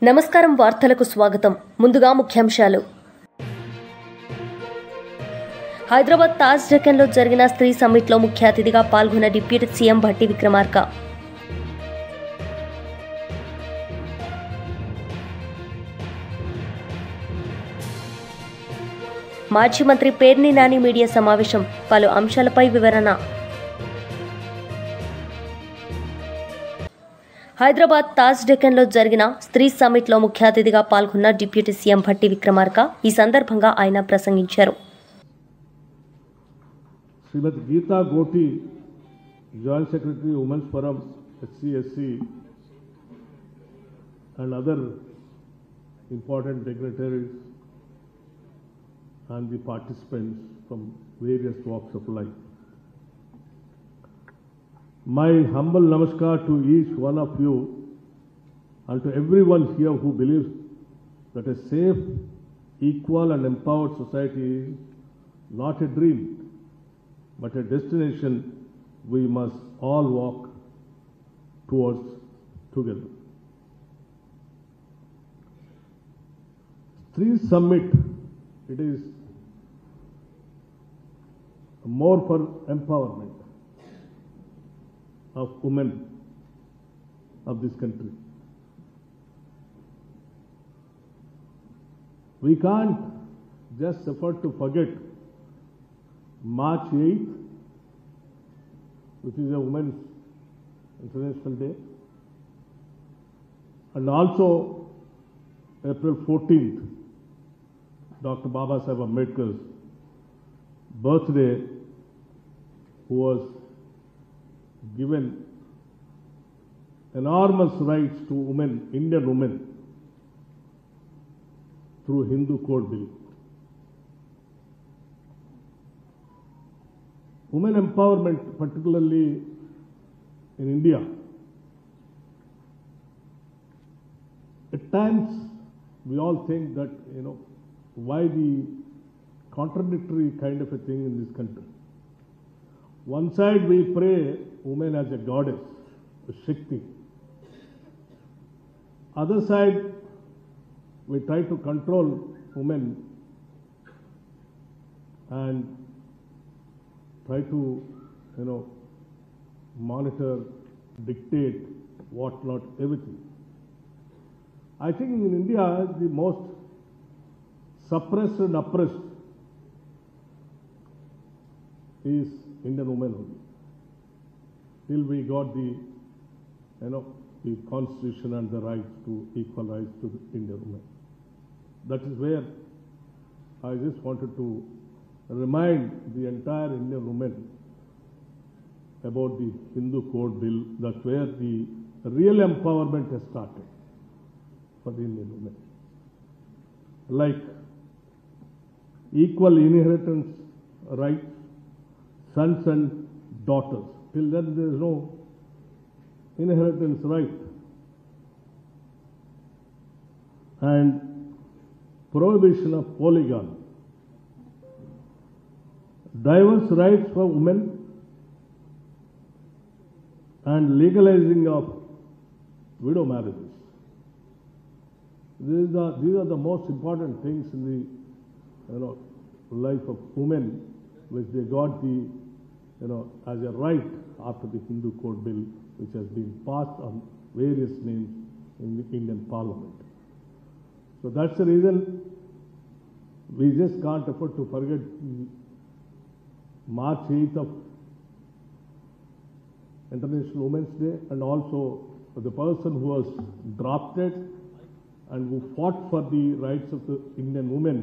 నమస్కారం వార్తలకు స్వాగతం. ముందుగా ముఖ్యాంశాలు. హైదరాబాద్ తాజ్ డెక్కన్లో జరిగిన స్త్రీ సమ్మిట్లో ముఖ్య అతిథిగా పాల్గొన్న డిప్యూటీ సీఎం భట్టి విక్రమార్క. మాజీ మంత్రి పేర్ని నాని మీడియా సమావేశం, పలు అంశాలపై వివరణ. హైదరాబాద్ తాజ్ డెక్కన్లో జరిగిన స్త్రీ సమ్మిట్లో ముఖ్య అతిథిగా పాల్గొన్న డిప్యూటీ సీఎం భట్టి విక్రమార్క ఈ సందర్భంగా ఆయన ప్రసంగించారు. Shrimati Geeta Goti, joint secretary women's forum SC/SC and other important dignitaries and the participants from various walks of life. My humble namaskar to each one of you and to everyone here who believes that a safe, equal and empowered society is not a dream but a destination we must all walk towards together. Three Summit, it is more for empowerment of women of this country. We can't just afford to forget March 8th, which is a Women's International Day, and also April 14th, Dr. Baba Saheb Ambedkar's birthday, who was given enormous rights to women, Indian women, through Hindu Code Bill. Women empowerment, particularly in India, at times we all think that, why the contradictory kind of a thing in this country. One side we pray woman as a goddess, a Shakti. Other side we try to control women and try to, monitor, dictate, whatnot, everything. I think in India the most suppressed and oppressed is Indian women only. Till we got the constitution and the right to equal rights to the Indian women. That is where I just wanted to remind the entire Indian women about the Hindu Code Bill. That's where the real empowerment has started for the Indian women. Like equal inheritance rights, sons and daughters. Till then there is no inheritance right. And prohibition of polygamy. Diverse rights for women and legalizing of widow marriages. These are the most important things in the life of women, which they got the as a right after the Hindu Code Bill, which has been passed on various names in the Indian Parliament. So that's the reason we just can't afford to forget March 8th of International Women's Day, and also the person who was drafted and who fought for the rights of the Indian women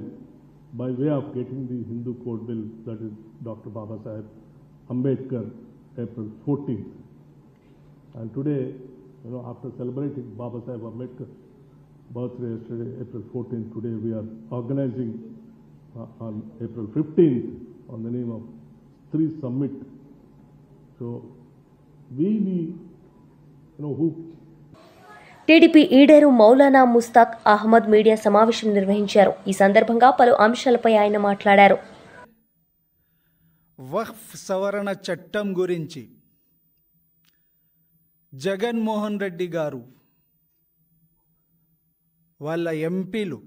by way of getting the Hindu Code Bill, that is Dr. Baba Saheb Ambedkar, April 14th. And today, after celebrating Baba Saheb Ambedkar's birthday yesterday, April 14th, today we are organizing on April 15th on the name of Three Summit. So we who TDP ఈడేరు Maulana Mushtaq Ahmed media సమావేశం నిర్వహించారు. ఈ సందర్భంగా పలు అంశాలపై ఆయన మాట్లాడారు. వక్ఫ్ సవరణ చట్టం గురించి జగన్మోహన్ రెడ్డి గారు వాళ్ళ ఎంపీలు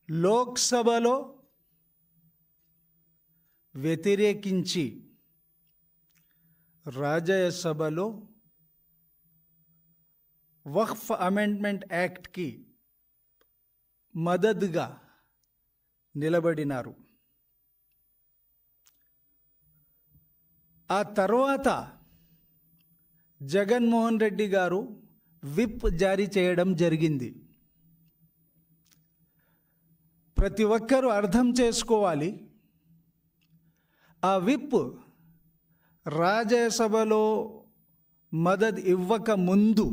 లోక్సభలో వ్యతిరేకించి రాజ్యసభలో వక్ఫ్ అమెండ్మెంట్ యాక్ట్కి మద్దతుగా నిలబడినారు. ఆ తర్వాత జగన్మోహన్ రెడ్డి గారు విప్ జారీ చేయడం జరిగింది. ప్రతి ఒక్కరూ అర్థం చేసుకోవాలి, ఆ విప్ రాజ్యసభలో మద్దతు ఇవ్వక ముందు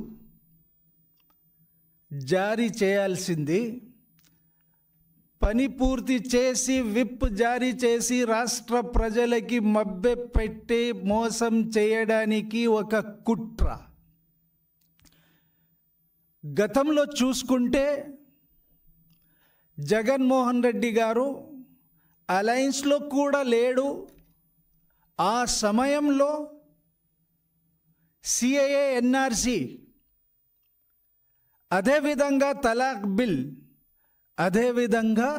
జారీ చేయాల్సింది. పని పూర్తి చేసి విప్ జారీ చేసి రాష్ట్ర ప్రజలకి మభ్యపెట్టి మోసం చేయడానికి ఒక కుట్ర. గతంలో చూసుకుంటే జగన్మోహన్ రెడ్డి గారు అలయన్స్లో కూడా లేడు. ఆ సమయంలో సిఏఏ, ఎన్ఆర్సి, అదేవిధంగా తలాక్ బిల్, అదేవిధంగా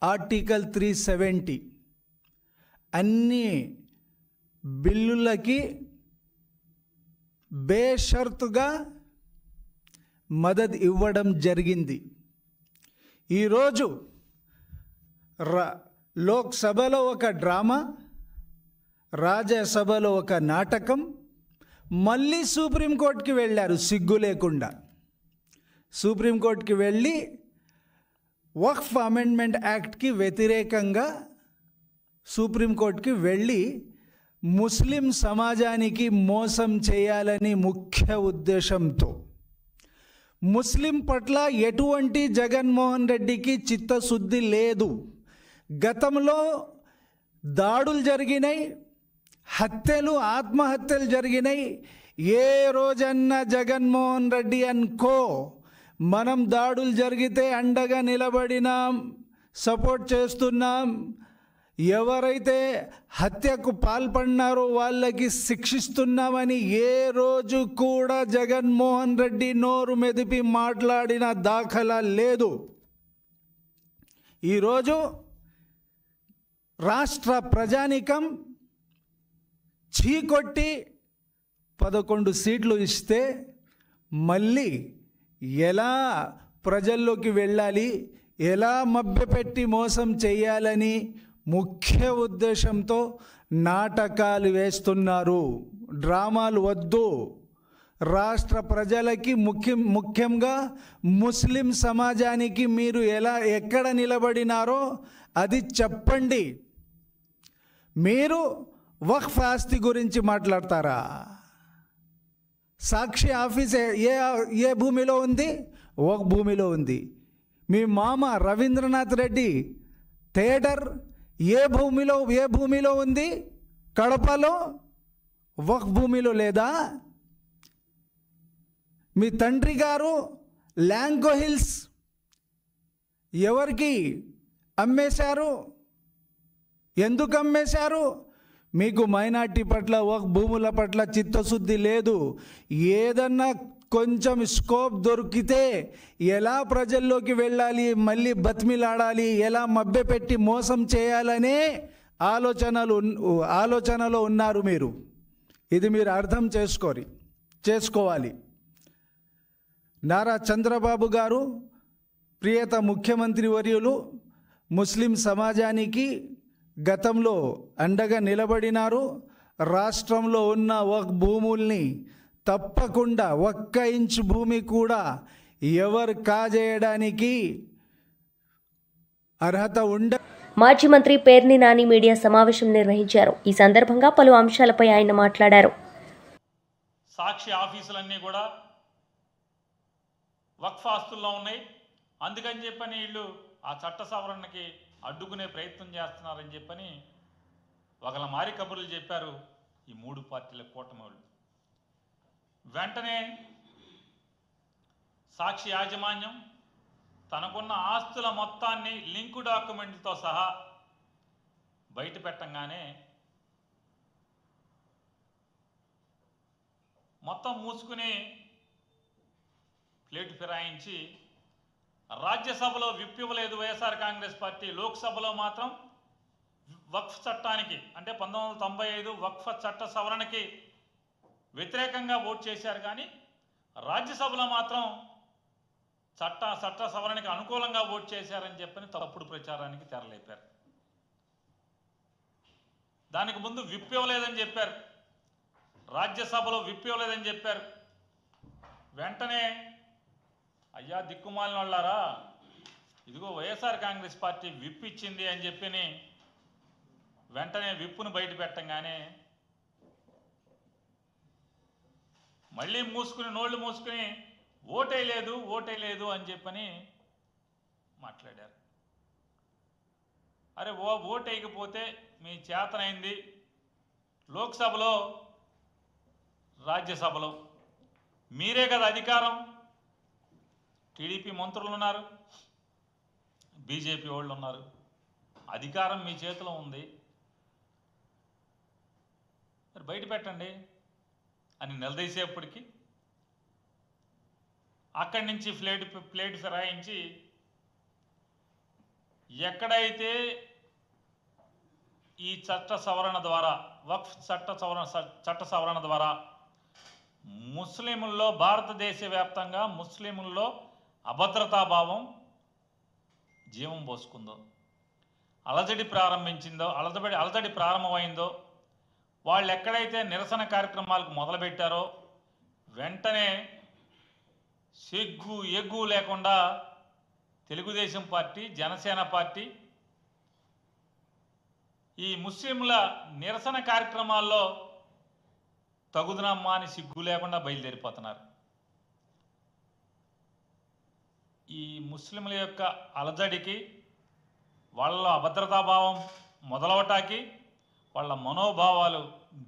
ఆర్టికల్ 370 అన్ని బిల్లులకి బేషరతుగా మద్దతు ఇవ్వడం జరిగింది. ఈరోజు లోక్సభలో ఒక డ్రామా, రాజ్యసభలో ఒక నాటకం, మళ్ళీ సుప్రీంకోర్టుకి వెళ్ళారు సిగ్గు లేకుండా. సుప్రీంకోర్టుకి వెళ్ళి వక్ఫ్ అమెండ్మెంట్ యాక్ట్కి వ్యతిరేకంగా సుప్రీంకోర్టుకి వెళ్ళి ముస్లిం సమాజానికి మోసం చేయాలని ముఖ్య ఉద్దేశంతో, ముస్లిం పట్ల ఎటువంటి జగన్మోహన్ రెడ్డికి చిత్తశుద్ధి లేదు. గతంలో దాడులు జరిగినాయి, హత్యలు, ఆత్మహత్యలు జరిగినాయి. ఏ రోజన్నా జగన్మోహన్ రెడ్డి అనుకో మనం దాడులు జరిగితే అండగా నిలబడినాం, సపోర్ట్ చేస్తున్నాం, ఎవరైతే హత్యకు పాల్పడినారో వాళ్ళకి శిక్షిస్తున్నామని ఏ రోజు కూడా జగన్మోహన్ రెడ్డి నోరు మెదిపి మాట్లాడిన దాఖలా లేదు. ఈరోజు రాష్ట్ర ప్రజానీకం చీకొట్టి 11 సీట్లు ఇస్తే మళ్ళీ ఎలా ప్రజల్లోకి వెళ్ళాలి, ఎలా మభ్యపెట్టి మోసం చేయాలని ముఖ్య ఉద్దేశంతో నాటకాలు వేస్తున్నారు. డ్రామాలు వద్దు. రాష్ట్ర ప్రజలకి ముఖ్యంగా ముస్లిం సమాజానికి మీరు ఎక్కడ నిలబడినారో అది చెప్పండి. మీరు వక్ఫ్ ఆస్తి గురించి మాట్లాడతారా? సాక్షి ఆఫీస్ ఏ భూమిలో ఉంది? ఒక భూమిలో ఉంది. మీ మామ రవీంద్రనాథ్ రెడ్డి థియేటర్ ఏ భూమిలో ఉంది? కడపలో వక్ఫ్ భూమిలో లేదా? మీ తండ్రి గారు ల్యాంకో హిల్స్ ఎవరికి అమ్మేశారు? ఎందుకు అమ్మేశారు? మీకు మైనార్టీ పట్ల, వక్ఫ్ భూముల పట్ల చిత్తశుద్ధి లేదు. ఏదన్నా కొంచెం స్కోప్ దొరికితే ఎలా ప్రజల్లోకి వెళ్ళాలి, మళ్ళీ బతిమిలాడాలి, ఎలా మభ్యపెట్టి మోసం చేయాలనే ఆలోచనలో ఉన్నారు మీరు. ఇది మీరు అర్థం చేసుకోవాలి. నారా చంద్రబాబు గారు ప్రియత ముఖ్యమంత్రి వర్యులు ముస్లిం సమాజానికి గతంలో అండగా నిలబడినారు. రాష్ట్రంలో ఉన్న వక్ఫ్ భూముల్ని తప్పకుండా 1 ఇంచు భూమి కూడా ఎవరు కాజేయడానికి అర్హత మాజీ మంత్రి పేర్ని నాని మీడియా సమావేశం నిర్వహించారు. ఈ సందర్భంగా పలు అంశాలపై ఆయన మాట్లాడారు. సాక్షి ఆఫీసులన్నీ కూడా వక్ఫ్ ఆస్తుల్లో ఉన్నాయి. అందుకని చెప్పని వీళ్ళు ఆ చట్ట సవరణకి అడ్డుకునే ప్రయత్నం చేస్తున్నారని చెప్పని ఒకళ్ళ మారి కబుర్లు చెప్పారు ఈ 3 పార్టీల కూటమి వాళ్ళు. వెంటనే సాక్షి యాజమాన్యం తనకున్న ఆస్తుల మొత్తాన్ని లింకు డాక్యుమెంట్లతో సహా బయట పెట్టంగానే మొత్తం మూసుకుని ప్లేటు ఫిరాయించి రాజ్యసభలో విప్ ఇవ్వలేదు వైఎస్ఆర్ కాంగ్రెస్ పార్టీ, లోక్సభలో మాత్రం వక్ఫ్ చట్టానికి అంటే 1995 వక్ఫ్ చట్ట సవరణకి వ్యతిరేకంగా ఓటు చేశారు. కానీ రాజ్యసభలో మాత్రం చట్ట సవరణకి అనుకూలంగా ఓటు చేశారని చెప్పని తప్పుడు ప్రచారానికి తెరలేపారు. దానికి ముందు విప్ ఇవ్వలేదని చెప్పారు, రాజ్యసభలో విప్ ఇవ్వలేదని చెప్పారు. వెంటనే అయ్యా దిక్కుమాలిన వాళ్ళారా, ఇదిగో వైఎస్ఆర్ కాంగ్రెస్ పార్టీ విప్ ఇచ్చింది అని చెప్పి వెంటనే విప్పును బయట పెట్టంగానే మళ్ళీ నోళ్ళు మూసుకుని ఓటే లేదు అని చెప్పని మాట్లాడారు. అరే ఓటు వేయకపోతే మీ చేతనైంది లోక్సభలో రాజ్యసభలో మీరే కదా అధికారం, టీడీపీ మంత్రులు ఉన్నారు, బీజేపీ వాళ్ళు ఉన్నారు, అధికారం మీ చేతిలో ఉంది, మరి బయట పెట్టండి అని నిలదీసేపటికి అక్కడి నుంచి ప్లేట్ ఫిరాయించి ఎక్కడైతే ఈ చట్ట సవరణ ద్వారా వక్ఫ్ చట్ట సవరణ ద్వారా ముస్లింల్లో భారతదేశ వ్యాప్తంగా ముస్లింల్లో అభద్రతాభావం జీవం పోసుకుందో, అలజడి ప్రారంభమైందో, వాళ్ళు ఎక్కడైతే నిరసన కార్యక్రమాలకు మొదలుపెట్టారో వెంటనే సిగ్గు ఎగ్గు లేకుండా తెలుగుదేశం పార్టీ, జనసేన పార్టీ ఈ ముస్లింల నిరసన కార్యక్రమాల్లో తగుదనమ్మా అని సిగ్గు లేకుండా బయలుదేరిపోతున్నారు. ఈ ముస్లింల యొక్క అలజడికి, వాళ్ళ అభద్రతాభావం మొదలవటానికి, వాళ్ళ మనోభావాలు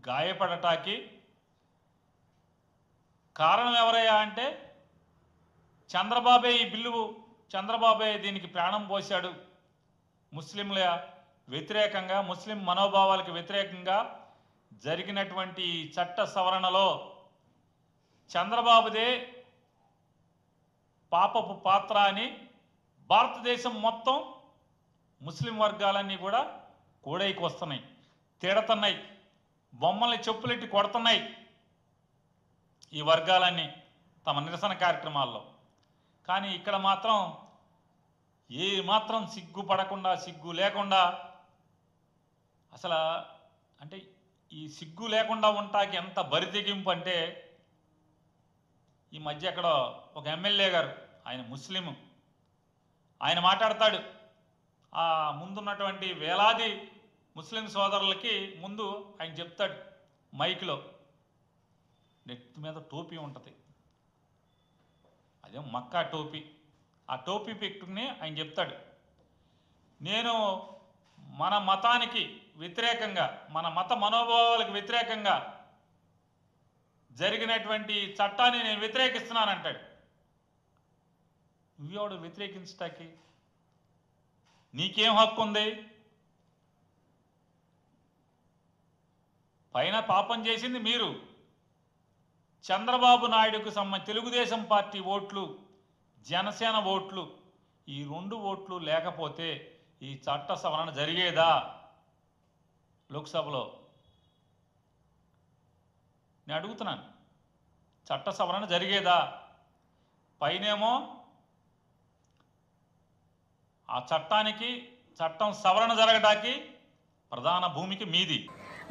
గాయపడటానికి కారణం ఎవరయ్యా అంటే చంద్రబాబే దీనికి ప్రాణం పోశాడు. ముస్లింల వ్యతిరేకంగా, ముస్లిం మనోభావాలకు వ్యతిరేకంగా జరిగినటువంటి ఈ చట్ట సవరణలో చంద్రబాబుదే పాపపు పాత్ర అని భారతదేశం మొత్తం ముస్లిం వర్గాలన్నీ కూడా కూడైకి వస్తున్నాయి, తిడతున్నాయి, బొమ్మల్ని చెప్పులెట్టి కొడుతున్నాయి ఈ వర్గాలన్నీ తమ నిరసన కార్యక్రమాల్లో. కానీ ఇక్కడ మాత్రం ఏ మాత్రం సిగ్గుపడకుండా, సిగ్గు లేకుండా, అసలు అంటే ఈ సిగ్గు లేకుండా ఉంటాకి ఎంత బరితెగింపు అంటే ఈ మధ్య ఎక్కడో ఒక ఎమ్మెల్యే గారు, ఆయన ముస్లిం, ఆయన మాట్లాడతాడు, ఆ ముందున్నటువంటి వేలాది ముస్లిం సోదరులకి ముందు ఆయన చెప్తాడు మైక్లో, నెత్తి మీద టోపీ ఉంటుంది, అదే మక్కా టోపీ, ఆ టోపీ పెట్టుకుని ఆయన చెప్తాడు, నేను మన మతానికి వ్యతిరేకంగా, మన మత మనోభావాలకు వ్యతిరేకంగా జరిగినటువంటి చట్టాన్ని నేను వ్యతిరేకిస్తున్నానంటాడు. నువ్వెవడు వ్యతిరేకించటానికి? నీకేం హక్కు ఉంది? పైన పాపం చేసింది మీరు. చంద్రబాబు నాయుడుకు తెలుగుదేశం పార్టీ ఓట్లు, జనసేన ఓట్లు, ఈ 2 ఓట్లు లేకపోతే ఈ చట్ట సవరణ జరిగేదా లోక్సభలో? నేను అడుగుతున్నాను, చట్ట సవరణ జరిగేదా? పైనేమో ఆ చట్టం సవరణ జరగడానికి ప్రధాన భూమికి మీది.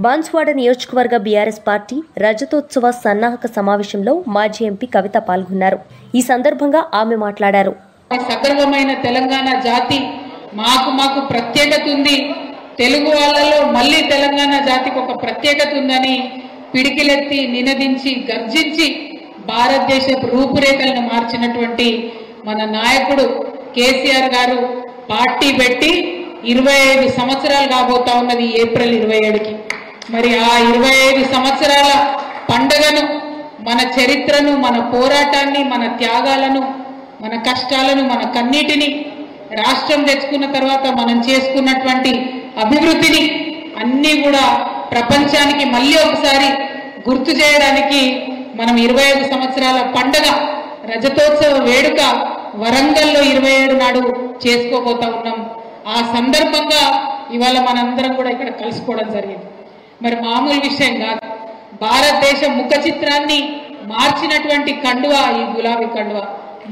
బాన్స్వాడ నియోజకవర్గ బీఆర్ఎస్ పార్టీ రజతోత్సవ సన్నాహక సమావేశంలో మాజీ ఎంపీ కవిత పాల్గొన్నారు. ఈ సందర్భంగా ఆమె మాట్లాడారు. సగర్వమైన తెలంగాణ జాతి మాకు ప్రత్యేకత ఉంది, తెలుగు వాళ్ళలో మళ్ళీ తెలంగాణ జాతికి ఒక ప్రత్యేకత ఉందని పిడికిలెత్తి నినదించి గర్జించి భారతదేశ రూపురేఖలను మార్చినటువంటి మన నాయకుడు కేసీఆర్ గారు పార్టీ పెట్టి 25 సంవత్సరాలు కాబోతా ఉన్నది ఏప్రిల్ 27కి. మరి ఆ 25 సంవత్సరాల పండుగను, మన చరిత్రను, మన పోరాటాన్ని, మన త్యాగాలను, మన కష్టాలను, మన కన్నీటిని, రాష్ట్రం తెచ్చుకున్న తర్వాత మనం చేసుకున్నటువంటి అభివృద్ధిని అన్నీ కూడా ప్రపంచానికి మళ్ళీ ఒకసారి గుర్తు చేయడానికి మనం 25 సంవత్సరాల పండుగ రజతోత్సవ వేడుక వరంగల్లో 27 నాడు చేసుకోబోతా ఉన్నాం. ఆ సందర్భంగా ఇవాళ మనందరం కూడా ఇక్కడ కలుసుకోవడం జరిగింది. మరి మామూలు విషయం కాదు. భారతదేశ ముఖ చిత్రాన్ని మార్చినటువంటి కండువా ఈ గులాబీ కండువా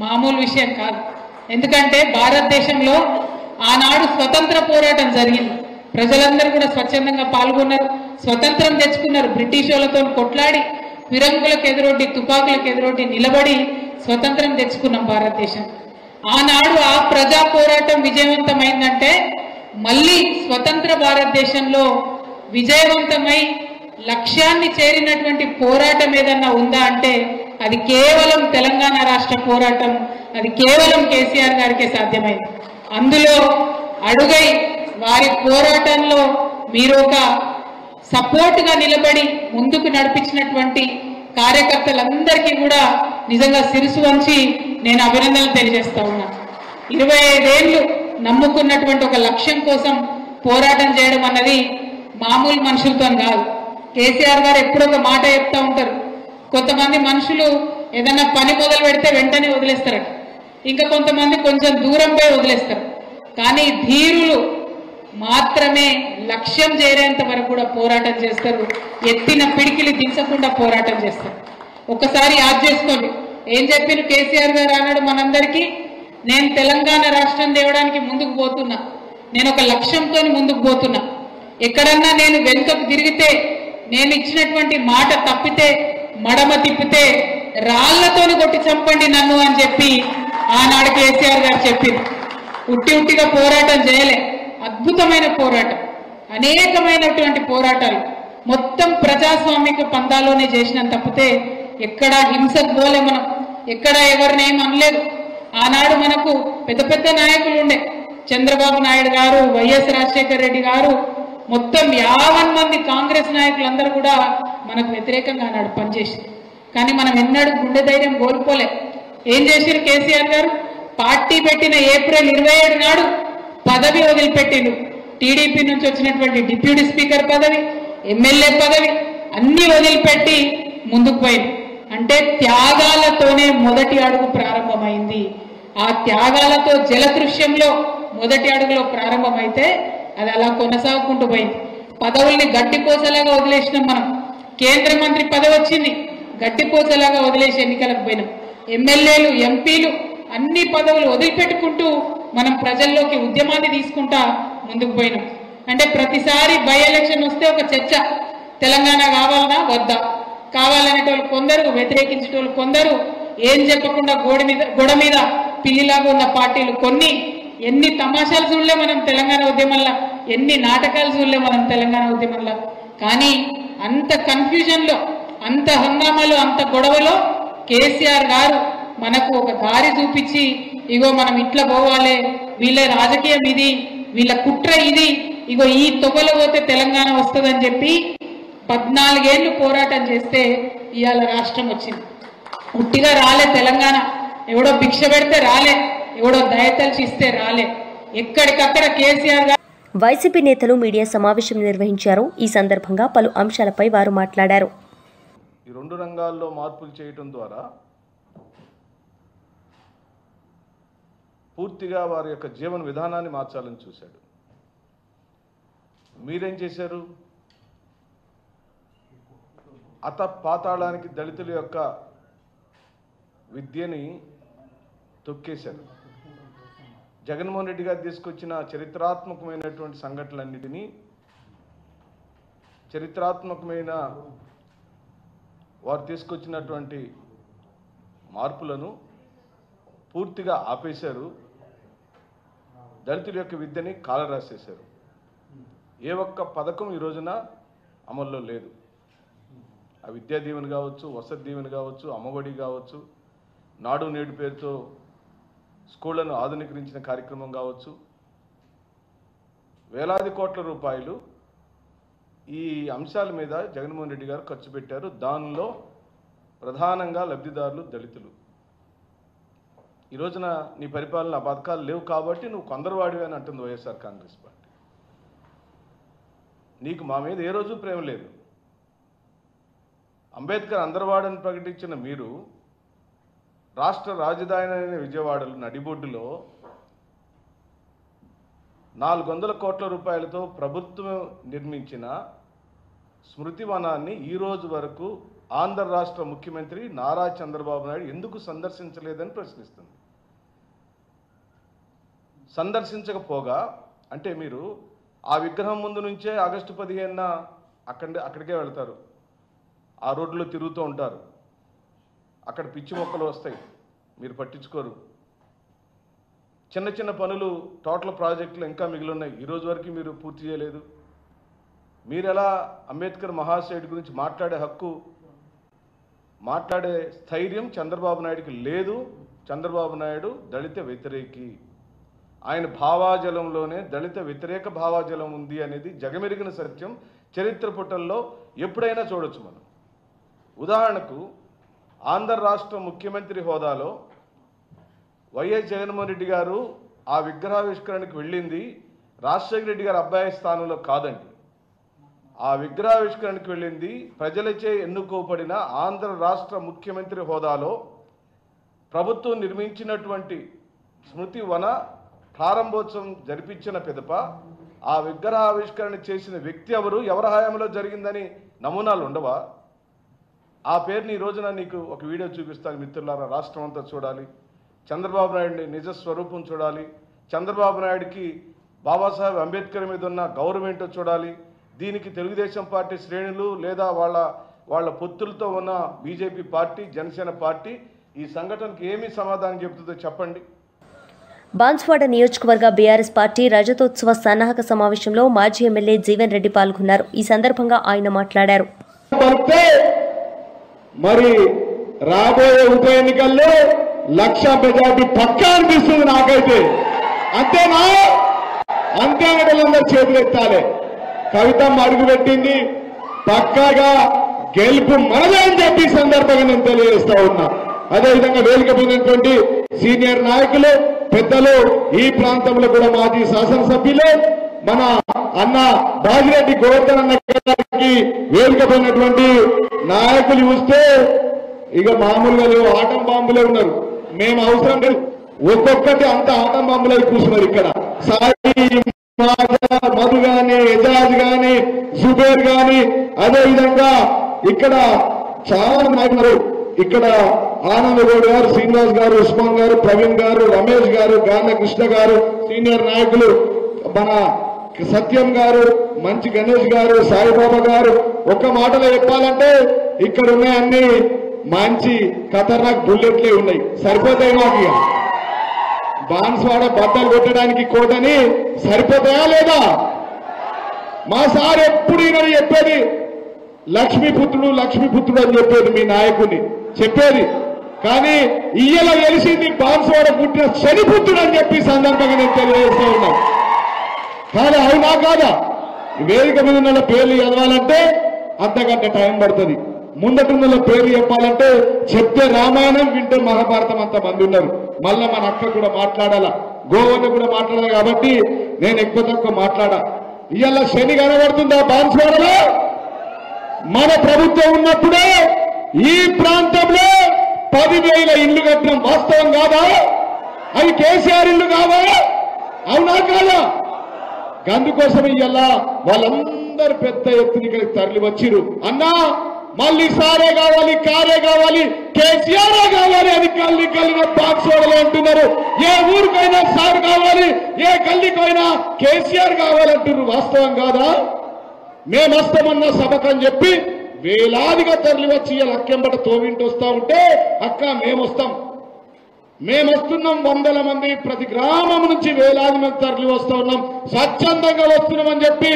మామూలు విషయం కాదు. ఎందుకంటే భారతదేశంలో ఆనాడు స్వతంత్ర పోరాటం జరిగింది. ప్రజలందరూ కూడా స్వచ్ఛందంగా పాల్గొన్నారు, స్వతంత్రం తెచ్చుకున్నారు. బ్రిటిష్ వాళ్ళతో కొట్లాడి ఫిరంగులకు ఎదురొడ్డి తుపాకులకు ఎదురొడ్డి నిలబడి స్వతంత్రం తెచ్చుకున్నాం భారతదేశం. ఆనాడు ఆ ప్రజా పోరాటం విజయవంతమైందంటే మళ్ళీ స్వతంత్ర భారతదేశంలో విజయవంతమై లక్ష్యాన్ని చేరినటువంటి పోరాటం ఏదన్నా ఉందా అంటే అది కేవలం తెలంగాణ రాష్ట్ర పోరాటం, అది కేవలం కేసీఆర్ గారికే సాధ్యమైంది. అందులో అడుగై వారి పోరాటంలో మీరు ఒక సపోర్ట్గా నిలబడి ముందుకు నడిపించినటువంటి కార్యకర్తలందరికీ కూడా నిజంగా శిరసు వంచి నేను అభినందనలు తెలియజేస్తా ఉన్నా. 25 ఏళ్ళు నమ్ముకున్నటువంటి ఒక లక్ష్యం కోసం పోరాటం చేయడం అన్నది మామూలు మనుషులతో కాదు. కేసీఆర్ గారు ఎప్పుడో ఒక మాట చెప్తా ఉంటారు, కొంతమంది మనుషులు ఏదన్నా పని మొదలు పెడితే వెంటనే వదిలేస్తారట, ఇంకా కొంతమంది కొంచెం దూరం పోయి వదిలేస్తారు. కానీ ధీరులు మాత్రమే లక్ష్యం చేరేంత వరకు కూడా పోరాటం చేస్తారు, ఎత్తిన పిడికిలి దించకుండా పోరాటం చేస్తారు. ఒకసారి యాద్ చేసుకోండి, ఏం చెప్పిన కేసీఆర్ గారు అన్నాడు మనందరికీ, నేను తెలంగాణ రాష్ట్రం తేవడానికి ముందుకు పోతున్నా, నేను ఒక లక్ష్యంతో ముందుకు పోతున్నా, ఎక్కడన్నా నేను వెనుకకు తిరిగితే, నేను ఇచ్చినటువంటి మాట తప్పితే, మడమ తిప్పితే రాళ్లతోని కొట్టి చంపండి నన్ను అని చెప్పి ఆనాడు కేసీఆర్ గారు చెప్పింది. ఉట్టిగా పోరాటం చేయలే, అద్భుతమైన పోరాటం, అనేకమైనటువంటి పోరాటాలు మొత్తం ప్రజాస్వామిక పందాలోనే చేసినాం తప్పితే ఎక్కడా హింసకు పోలే, మనం ఎక్కడ ఎవరిని ఏం అనలేదు. ఆనాడు మనకు పెద్ద పెద్ద నాయకులు ఉండే, చంద్రబాబు నాయుడు గారు, వైఎస్ రాజశేఖర రెడ్డి గారు, మొత్తం 50 మంది కాంగ్రెస్ నాయకులందరూ కూడా మనకు వ్యతిరేకంగా ఆనాడు పనిచేసింది. కానీ మనం ఎన్నడూ గుండె ధైర్యం కోల్పోలే. ఏం చేశారు కేసీఆర్ గారు? పార్టీ పెట్టిన ఏప్రిల్ 27 నాడు పదవి వదిలిపెట్టిండు. టీడీపీ నుంచి వచ్చినటువంటి డిప్యూటీ స్పీకర్ పదవి, ఎమ్మెల్యే పదవి అన్ని వదిలిపెట్టి ముందుకు పోయింది. అంటే త్యాగాలతోనే మొదటి అడుగు ప్రారంభమైంది. ఆ త్యాగాలతో జలదృశ్యంలో మొదటి అడుగులో ప్రారంభమైతే అది అలా కొనసాగుకుంటూ పోయింది. పదవుల్ని గట్టిపోసలాగా వదిలేసినాం మనం. కేంద్ర మంత్రి పదవి వచ్చింది, గట్టిపోసలాగా వదిలేసి ఎన్నికలకు పోయినాం. ఎమ్మెల్యేలు, ఎంపీలు అన్ని పదవులు వదిలిపెట్టుకుంటూ మనం ప్రజల్లోకి ఉద్యమాన్ని తీసుకుంటా ముందుకు పోయినాం. అంటే ప్రతిసారి బై ఎలక్షన్ వస్తే ఒక చర్చ, తెలంగాణ కావాలన్నా వద్దా, కావాలనేటోళ్ళు కొందరు, వ్యతిరేకించేటోళ్ళు కొందరు, ఏం చెప్పకుండా గోడ మీద పిల్లిలాగా ఉన్న పార్టీలు కొన్ని. ఎన్ని తమాషాలు చూడలే మనం తెలంగాణ ఉద్యమంలో, ఎన్ని నాటకాలు చూడలే మనం తెలంగాణ ఉద్యమంలో. కానీ అంత కన్ఫ్యూజన్లో, అంత హంగామాలో, అంత గొడవలో కేసీఆర్ గారు మనకు ఒక దారి చూపించి, ఇగో మనం ఇట్లా పోవాలి, వీళ్ళ రాజకీయం ఇది, వీళ్ళ కుట్ర ఇది, ఇగో ఈ తొగలో పోతే తెలంగాణ వస్తుందని చెప్పి 14 ఏళ్ళు పోరాటం చేస్తే ఇవాళ రాష్ట్రం వచ్చింది. ఉట్టిగా రాలే తెలంగాణ, ఎవడో భిక్ష పెడితే రాలే, ఎవడో దయతలిచి ఇస్తే రాలే. ఎక్కడికక్కడ కేసీఆర్ గారు. వైసీపీ నేతలు మీడియా సమావేశం నిర్వహించారు. ఈ సందర్భంగా పలు అంశాలపై వారు మాట్లాడారు. ఈ 2 రంగాల్లో మార్పులు చేయడం ద్వారా పూర్తిగా వారి యొక్క జీవన విధానాన్ని మార్చాలని చూశాడు. మీరేం చేశారు? పాతాళానికి దళితుల యొక్క విద్యని తొక్కేశారు. జగన్మోహన్ రెడ్డి గారు తీసుకొచ్చిన చరిత్రాత్మకమైనటువంటి సంఘటనలన్నిటినీ, చరిత్రాత్మకమైన వారు తీసుకొచ్చినటువంటి మార్పులను పూర్తిగా ఆపేశారు. దళితుల యొక్క విద్యని కాలరాసేశారు. ఏ ఒక్క పథకం ఈ రోజున అమల్లో లేదు. ఆ విద్యా దీవెన కావచ్చు, వసతి దీవెన కావచ్చు, అమ్మఒడి కావచ్చు, నాడు నేడు పేరుతో స్కూళ్లను ఆధునీకరించిన కార్యక్రమం కావచ్చు, వేలాది కోట్ల రూపాయలు ఈ అంశాల మీద జగన్మోహన్ రెడ్డి గారు ఖర్చు పెట్టారు. దానిలో ప్రధానంగా లబ్ధిదారులు దళితులు. ఈ రోజున నీ పరిపాలన పథకాలు లేవు కాబట్టి నువ్వు కొందరువాడివి అని అంటుంది వైఎస్ఆర్ కాంగ్రెస్ పార్టీ. నీకు మా మీద ఏ రోజు ప్రేమ లేదు. అంబేద్కర్ అందరివాడని ప్రకటించిన మీరు రాష్ట్ర రాజధాని అయిన విజయవాడలో నడిబొడ్డులో 400 కోట్ల రూపాయలతో ప్రభుత్వం నిర్మించిన స్మృతి వనాన్ని ఈ రోజు వరకు ఆంధ్ర రాష్ట్ర ముఖ్యమంత్రి నారా చంద్రబాబు నాయుడు ఎందుకు సందర్శించలేదని ప్రశ్నిస్తుంది. సందర్శించకపోగా అంటే మీరు ఆ విగ్రహం ముందు నుంచే ఆగస్టు 15న అక్కడికే వెళ్తారు, ఆ రోడ్లో తిరుగుతూ ఉంటారు, అక్కడ పిచ్చి మొక్కలు వస్తాయి, మీరు పట్టించుకోరు. చిన్న చిన్న పనులు టోటల్ ప్రాజెక్టులు ఇంకా మిగిలి ఉన్నాయి, ఈరోజు వరకు మీరు పూర్తి చేయలేదు. మీరు ఎలా అంబేద్కర్ మహాశయుడి గురించి మాట్లాడే హక్కు, మాట్లాడే స్థైర్యం చంద్రబాబు నాయుడికి లేదు. చంద్రబాబు నాయుడు దళిత వ్యతిరేకి, ఆయన భావాజలంలోనే దళిత వ్యతిరేక భావాజలం ఉంది అనేది జగమెరిగిన సత్యం. చరిత్ర పుటల్లో ఎప్పుడైనా చూడొచ్చు మనం. ఉదాహరణకు ఆంధ్ర రాష్ట్ర ముఖ్యమంత్రి హోదాలో వైఎస్ జగన్మోహన్ రెడ్డి గారు ఆ విగ్రహావిష్కరణకు వెళ్ళింది రాజశేఖర రెడ్డి గారి అబ్బాయి స్థానంలో కాదండి. ఆ విగ్రహావిష్కరణకు వెళ్ళింది ప్రజలచే ఎన్నుకోబడిన ఆంధ్ర రాష్ట్ర ముఖ్యమంత్రి హోదాలో ప్రభుత్వం నిర్మించినటువంటి స్మృతి వన ప్రారంభోత్సవం జరిపించిన పిదప ఆ విగ్రహావిష్కరణ చేసిన వ్యక్తి ఎవరి హయాంలో జరిగిందని నమూనాలు ఉండవా? ఆ పేరుని ఈ రోజున నీకు ఒక వీడియో చూపిస్తాను మిత్రులారా. రాష్ట్రం అంతా చూడాలి, చంద్రబాబు నాయుడిని నిజ స్వరూపం చూడాలి, చంద్రబాబు నాయుడికి బాబాసాహెబ్ అంబేద్కర్ మీద ఉన్న గౌరవం ఏంటో చూడాలి. దీనికి తెలుగుదేశం పార్టీ శ్రేణులు లేదా వాళ్ళ పొత్తులతో ఉన్న బీజేపీ పార్టీ, జనసేన పార్టీ ఈ సంఘటనకి ఏమి సమాధానం చెబుతుందో చెప్పండి. బాన్స్వాడ నియోజకవర్గ బీఆర్ఎస్ పార్టీ రజతోత్సవ సన్నాహక సమావేశంలో మాజీ ఎమ్మెల్యే జీవన్ రెడ్డి పాల్గొన్నారు. ఈ సందర్భంగా ఆయన మాట్లాడారు. మరి రాబోయే ఉప ఎన్నికల్లో 1,00,000 మెజార్టీ పక్కా అనిపిస్తుంది నాకైతే. అంతేనా? అంతే అందరూ చేతులు ఎత్తాలి. కవితమ్మ అడుగు పెట్టింది, పక్కాగా గెలుపు మనదే అని చెప్పి సందర్భంగా నేను తెలియజేస్తా ఉన్నా. అదేవిధంగా వేదిక పొందినటువంటి సీనియర్ నాయకులు, పెద్దలు, ఈ ప్రాంతంలో కూడా మాజీ శాసనసభ్యులు, మన అన్న బాజిరెడ్డి గోవర్ధన్ అన్న గారికి వేదిక పొందినటువంటి నాయకులు చూస్తే ఇక మామూలుగా లేవు, ఆటం బాంబులే ఉన్నారు. మేము అవసరం లేదు, ఒక్కొక్కటి అంత ఆటం బాంబులే కూర్చున్నారు ఇక్కడ. సాయి, మధు గాని, ఎజాజ్ గాని, జుబేర్ గాని, అదేవిధంగా ఇక్కడ చాలా నాయకులు, ఇక్కడ ఆనంద్ గౌడ్ గారు, శ్రీనివాస్ గారు, ఉస్మాన్ గారు, ప్రవీణ్ గారు, రమేష్ గారు, గాన కృష్ణ గారు, సీనియర్ నాయకులు, మన సత్యం గారు, మంచి గణేష్ గారు, సాయిబాబా గారు. ఒక్క మాటలో చెప్పాలంటే ఇక్కడ ఉన్నాయి అన్ని మంచి ఖతర్నాక్ బుల్లెట్లే ఉన్నాయి. సరిపోతాయి మాకు. ఇక బాన్స్వాడ బద్దలు కొట్టడానికి కోటని సరిపోతాయా లేదా? మా సార్ ఎప్పుడు ఈయన చెప్పేది లక్ష్మీపుత్రుడు లక్ష్మీపుత్రుడు అని చెప్పేది, మీ నాయకుడిని చెప్పేది. కానీ ఇయ్యల తెలిసింది బాన్స్వాడ పుట్టిన శనిపుత్రుడు అని చెప్పి సందర్భంగా నేను తెలియజేస్తూ ఉన్నాను. కానీ అవునా కాదా? వేదిక మీద ఉన్న పేర్లు చదవాలంటే అంతకంటే టైం పడుతుంది. ముందటున్న పేర్లు చెప్పాలంటే చెప్తే రామాయణం, వింటే మహాభారతం అంత మంది ఉన్నారు. మళ్ళా మన అక్క కూడా మాట్లాడాలా, గోవన్న కూడా మాట్లాడాలి. కాబట్టి నేను ఎక్కువ తక్కువ మాట్లాడా. ఇవాళ శని కనబడుతుందా బాన్స్వాడలో? మన ప్రభుత్వం ఉన్నప్పుడే ఈ ప్రాంతంలో 10,000 ఇళ్లు కట్టడం వాస్తవం కాదా? అవి కేసీఆర్ ఇల్లు కావా? అవునా కాదా? అందుకోసం ఇవాళ వాళ్ళందరూ పెద్ద ఎత్తున ఇక్కడికి తరలి వచ్చిరు. అన్నా మళ్ళీ సారే కావాలి, కారే కావాలి, కేసీఆర్ కావాలి అని గల్లిన బాన్స్వాడలో అంటున్నారు. ఏ ఊరికైనా సార్ కావాలి, ఏ గల్లీకైనా కేసీఆర్ కావాలంటున్నారు. వాస్తవం కాదా? మేమొస్తామన్న సభకని చెప్పి వేలాదిగా తరలి వచ్చి లక్కెంబట తోవింటి వస్తా ఉంటే, అక్క మేమొస్తాం, మేమొస్తున్నాం, 100 మంది ప్రతి గ్రామం నుంచి వేలాది మంది తరలి వస్తూ ఉన్నాం, స్వచ్ఛందంగా వస్తున్నామని చెప్పి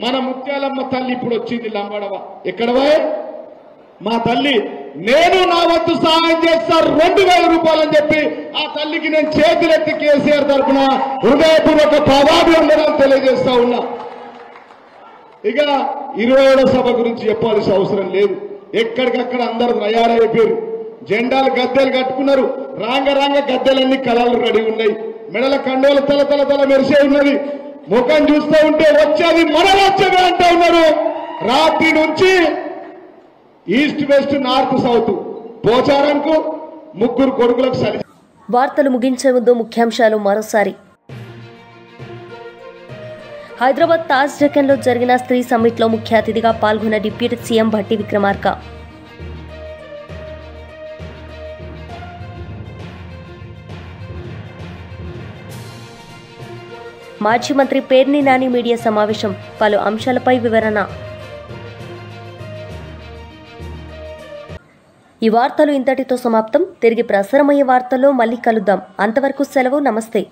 మన ముత్యాలమ్మ తల్లి ఇప్పుడు వచ్చింది లంబడవ. ఎక్కడవా మా తల్లి? నేను నా వంతు సహాయం చేస్తారు 2,000 రూపాయలు అని చెప్పి ఆ తల్లికి నేను చేతులెత్తి కేసీఆర్ తరఫున హృదయపూర్వక పాదాభివందనాలు తెలియజేస్తా ఉన్నా. ఇక 27వ సభ గురించి చెప్పాల్సిన అవసరం లేదు. ఎక్కడికక్కడ అందరూ తయారైపోయారు, జెండాలు గద్దెలు కట్టుకున్నారు. రాంగ గద్దెలన్నీ కలర్లు రెడీ ఉన్నాయి, మెడల కండోలు తల మెరిసే ఉన్నది. ముఖం చూస్తూ ఉంటే వచ్చేది మన రాజ్యమే అంటూ ఉన్నారు. రాత్రి నుంచి ఈస్ట్ వెస్ట్ నార్త్ సౌత్ పోచారంకు ముగ్గురు కొడుకులకు సరి. వార్తలు ముగించే ముందు ముఖ్యాంశాలు మరోసారి. హైదరాబాద్ తాజ్ డెక్కన్లో జరిగిన స్త్రీ సమ్మిట్లో ముఖ్య అతిథిగా పాల్గొన్న డిప్యూటీ సీఎం భట్టి విక్రమార్క. మాజీ మంత్రి పేర్ని నాని మీడియా సమావేశం, పలు అంశాలపై వివరణ. ఈ వార్తలు ఇంతటితో సమాప్తం. తిరిగి ప్రసారమయ్యే వార్తల్లో మళ్ళీ కలుద్దాం. అంతవరకు సెలవు. నమస్తే.